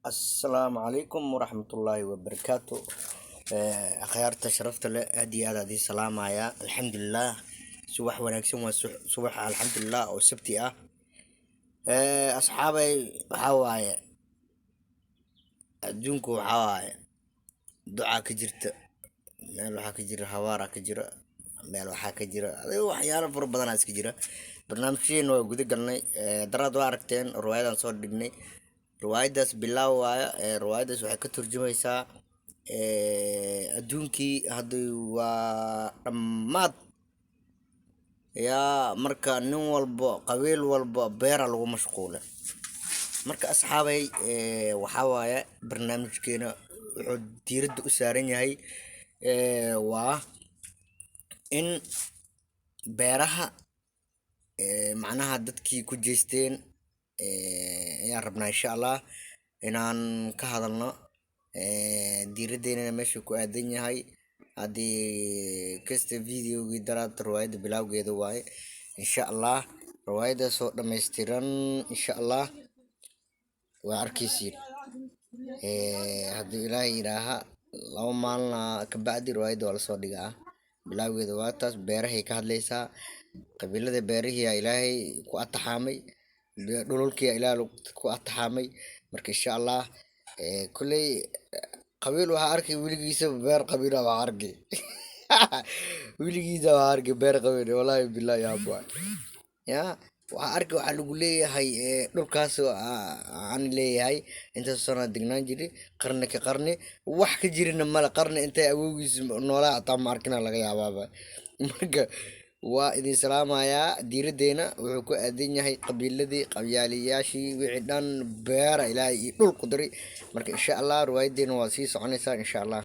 السلام عليكم ورحمة الله وبركاته. أخيارتا شرفت له هدي هذه سلام يا الحمد لله. صباح ونكسم صباح الحمد لله أو سبتي أصحابي حواي أدونكو حواي دعاء كجرت مال وحا كجرا هوارا كجرا مال وحا كجرا وحيانا فر بدن اس كجرا برنامجين oo guda galnay daraad waa aragteen riwaayadan soo dhignay riwaayadaas bilaaw waaya riwaayadaas waxay ka turjumaysaa adduunkii hadda waa dhammaad yaa marka nin walba qabiil walba beera lagu mashquulay marka asxaabay waxa waaye barnaamijkeena wuxuu diiradda u saaran yahay waa in beeraha macnaha dadkii ku jeesteen ayaan rabnaa insha allah inaan ka hadalno diiraddeena meesha ku aadan yahay haddii kasta videogii daraad riwaayadda bilowgeeda waaye insha allah riwaayadaas oo dhammaystiran insha allah waa arkaysiin haddii ilaahay yidhaaha laba maalina kabacdi riwaayadda waa lasoo dhigaa bilowgeeda waa taas beerahay ka hadlaysaa qabiilada beerihii ilaahay ku ataxaamay dhululkii ilaahay ku ataxaamay marka insha allah kulley qabiil waxaa arkay weligiisa beer qabiil waxaa arkay weligiisa waxaa arkay beer qabiil wallaahi billahi yaa boy ya waxaa arkay waxaa lagu leeyahay dhulkaas aan leeyahay intaas sano degnaan jiray qarni ka qarni wax ka jirina male qarni intay awowgiis noolaa hataa ma arkina laga yaabaaba marka waa idin salaamayaa diiraddeena wuxuu ku aadan yahay qabiiladii qabyaaliyaashii wixii dhan beera ilaahay iyo dhul ku diray marka insha allah riwaayaddeena waa sii soconaysaa insha allah